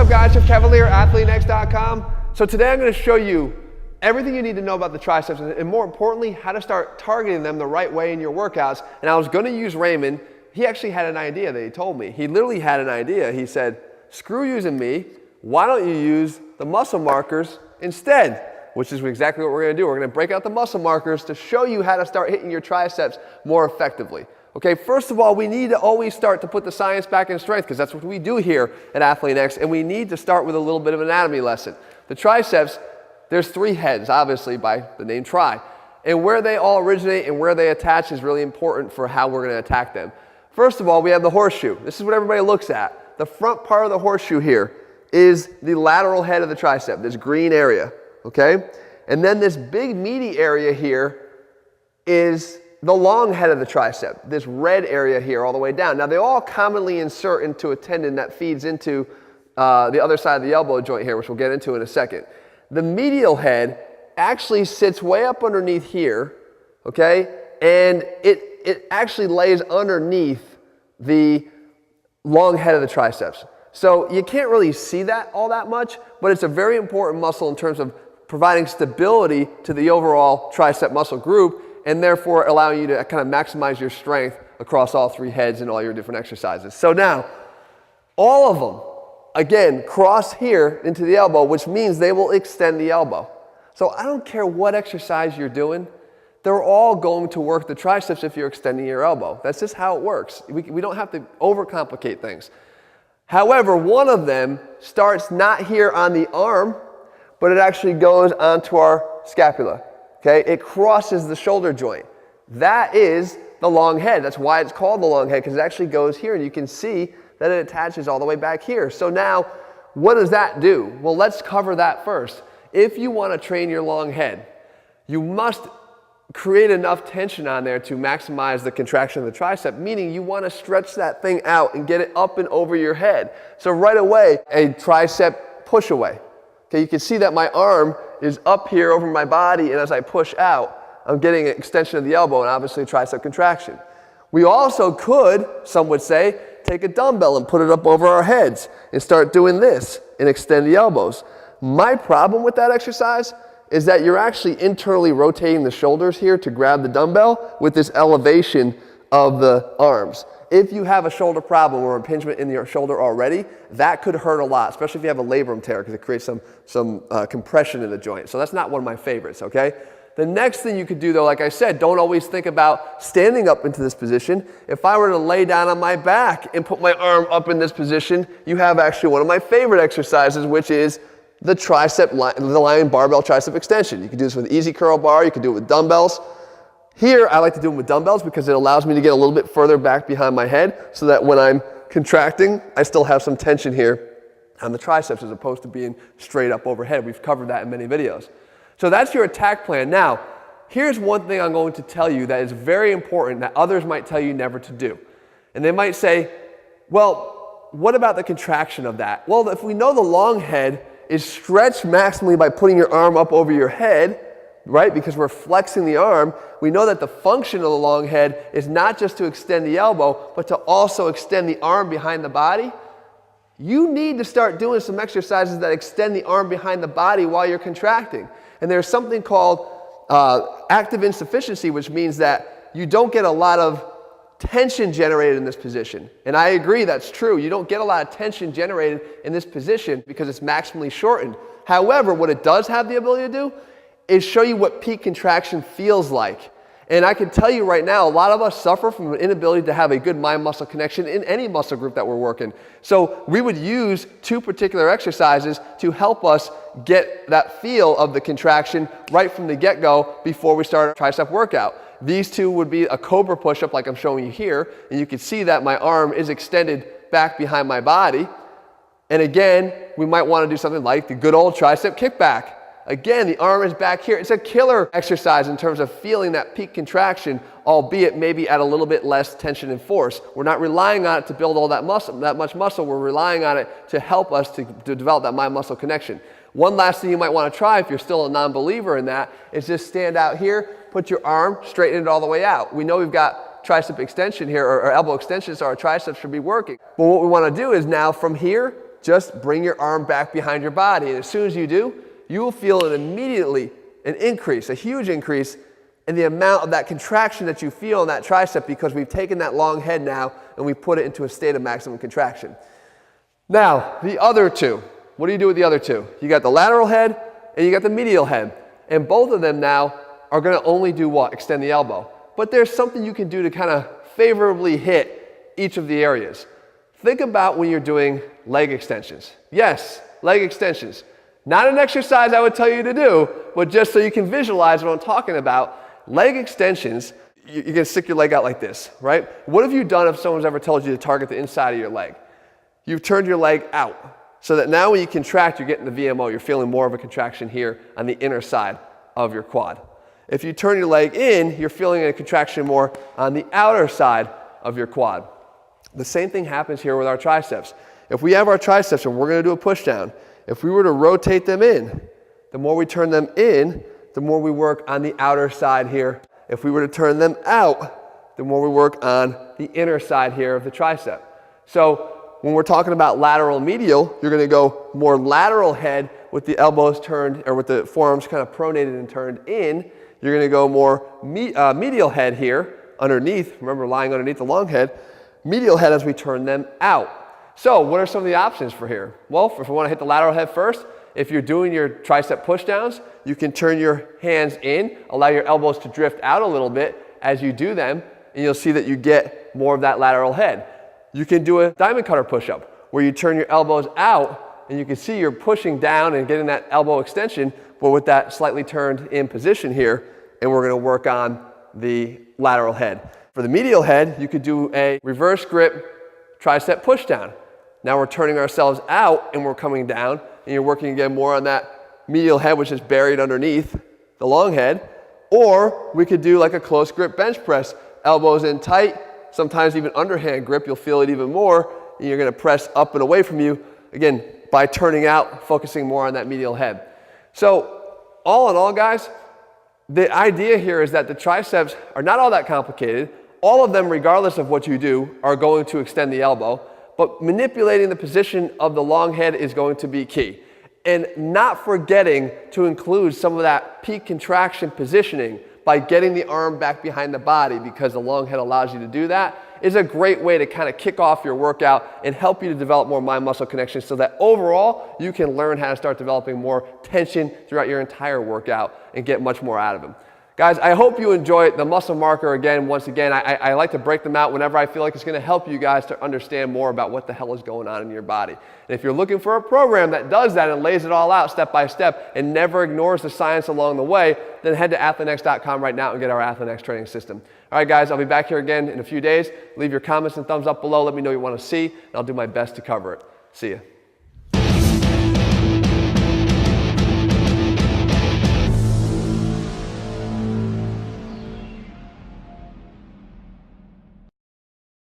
up guys, Jeff Cavalier, AthleteNext.com. So today I'm going to show you everything you need to know about the triceps and more importantly, how to start targeting them the right way in your workouts. And I was going to use Raymond. He actually had an idea that he told me. He literally had an idea. He said, screw using me, why don't you use the muscle markers instead? Which is exactly what we're going to do. We're going to break out the muscle markers to show you how to start hitting your triceps more effectively. Okay, first of all, we need to always start to put the science back in strength because that's what we do here at AthleteNext, and we need to start with a little bit of an anatomy lesson. The triceps, there's 3 heads, obviously, by the name tri. And where they all originate and where they attach is really important for how we're going to attack them. First of all, we have the horseshoe. This is what everybody looks at. The front part of the horseshoe here is the lateral head of the tricep, this green area, okay? And then this big meaty area here is the long head of the tricep, this red area here all the way down. Now they all commonly insert into a tendon that feeds into the other side of the elbow joint here, which we'll get into in a second. The medial head actually sits way up underneath here, okay? And it actually lays underneath the long head of the triceps. So you can't really see that all that much, but it's a very important muscle in terms of providing stability to the overall tricep muscle group, and therefore allowing you to kind of maximize your strength across all 3 heads and all your different exercises. So now, all of them, again, cross here into the elbow, which means they will extend the elbow. So I don't care what exercise you're doing, they're all going to work the triceps if you're extending your elbow. That's just how it works. We don't have to overcomplicate things. However, one of them starts not here on the arm, but it actually goes onto our scapula. Okay, it crosses the shoulder joint. That is the long head. That's why it's called the long head, because it actually goes here, and you can see that it attaches all the way back here. So now, what does that do? Well, let's cover that first. If you want to train your long head, you must create enough tension on there to maximize the contraction of the tricep, meaning you want to stretch that thing out and get it up and over your head. So right away, a tricep push away. Okay, you can see that my arm is up here over my body, and as I push out, I'm getting an extension of the elbow and obviously a tricep contraction. We also could, some would say, take a dumbbell and put it up over our heads and start doing this and extend the elbows. My problem with that exercise is that you're actually internally rotating the shoulders here to grab the dumbbell with this elevation of the arms. If you have a shoulder problem or impingement in your shoulder already, that could hurt a lot, especially if you have a labrum tear, because it creates some compression in the joint. So that's not one of my favorites, okay? The next thing you could do though, like I said, don't always think about standing up into this position. If I were to lay down on my back and put my arm up in this position, you have actually one of my favorite exercises, which is the lying barbell tricep extension. You can do this with an easy curl bar, you can do it with dumbbells. Here, I like to do them with dumbbells because it allows me to get a little bit further back behind my head so that when I'm contracting, I still have some tension here on the triceps as opposed to being straight up overhead. We've covered that in many videos. So that's your attack plan. Now, here's one thing I'm going to tell you that is very important that others might tell you never to do. And they might say, well, what about the contraction of that? Well, if we know the long head is stretched maximally by putting your arm up over your head, right, because we're flexing the arm, we know that the function of the long head is not just to extend the elbow, but to also extend the arm behind the body. You need to start doing some exercises that extend the arm behind the body while you're contracting. And there's something called active insufficiency, which means that you don't get a lot of tension generated in this position. And I agree, that's true. You don't get a lot of tension generated in this position because it's maximally shortened. However, what it does have the ability to do is show you what peak contraction feels like. And I can tell you right now, a lot of us suffer from an inability to have a good mind-muscle connection in any muscle group that we're working. So we would use 2 particular exercises to help us get that feel of the contraction right from the get-go before we start a tricep workout. These 2 would be a cobra push-up like I'm showing you here, and you can see that my arm is extended back behind my body. And again, we might want to do something like the good old tricep kickback. Again, the arm is back here. It's a killer exercise in terms of feeling that peak contraction, albeit maybe at a little bit less tension and force. We're not relying on it to build all that much muscle. We're relying on it to help us to develop that mind-muscle connection. One last thing you might want to try if you're still a non-believer in that is just stand out here, put your arm, straighten it all the way out. We know we've got tricep extension here, or elbow extension, so our triceps should be working. But what we want to do is now from here, just bring your arm back behind your body. And as soon as you do, you will feel an increase, a huge increase in the amount of that contraction that you feel in that tricep, because we've taken that long head now and we put it into a state of maximum contraction. Now, the other two. What do you do with the other two? You got the lateral head and you got the medial head. And both of them now are going to only do what? Extend the elbow. But there's something you can do to kind of favorably hit each of the areas. Think about when you're doing leg extensions. Yes, leg extensions. Not an exercise I would tell you to do, but just so you can visualize what I'm talking about. Leg extensions, you're going to stick your leg out like this, right? What have you done if someone's ever told you to target the inside of your leg? You've turned your leg out so that now when you contract, you're getting the VMO. You're feeling more of a contraction here on the inner side of your quad. If you turn your leg in, you're feeling a contraction more on the outer side of your quad. The same thing happens here with our triceps. If we have our triceps and we're going to do a push down, if we were to rotate them in, the more we turn them in, the more we work on the outer side here. If we were to turn them out, the more we work on the inner side here of the tricep. So when we're talking about lateral medial, you're going to go more lateral head with the elbows turned, or with the forearms kind of pronated and turned in. You're going to go more medial head here underneath. Remember, lying underneath the long head. Medial head as we turn them out. So what are some of the options for here? Well, if we want to hit the lateral head first, if you're doing your tricep push downs, you can turn your hands in, allow your elbows to drift out a little bit as you do them, and you'll see that you get more of that lateral head. You can do a diamond cutter push-up where you turn your elbows out and you can see you're pushing down and getting that elbow extension, but with that slightly turned in position here, and we're going to work on the lateral head. For the medial head, you could do a reverse grip tricep push down. Now we're turning ourselves out and we're coming down, and you're working again more on that medial head, which is buried underneath the long head. Or we could do like a close grip bench press, elbows in tight, sometimes even underhand grip. You'll feel it even more, and you're going to press up and away from you, again, by turning out, focusing more on that medial head. So all in all, guys, the idea here is that the triceps are not all that complicated. All of them, regardless of what you do, are going to extend the elbow, but manipulating the position of the long head is going to be key. And not forgetting to include some of that peak contraction positioning by getting the arm back behind the body, because the long head allows you to do that, is a great way to kind of kick off your workout and help you to develop more mind-muscle connections so that overall you can learn how to start developing more tension throughout your entire workout and get much more out of them. Guys, I hope you enjoy the muscle marker again. Once again, I like to break them out whenever I feel like it's going to help you guys to understand more about what the hell is going on in your body. And if you're looking for a program that does that and lays it all out step by step and never ignores the science along the way, then head to athleanx.com right now and get our AthleanX training system. All right, guys, I'll be back here again in a few days. Leave your comments and thumbs up below. Let me know what you want to see, and I'll do my best to cover it. See ya.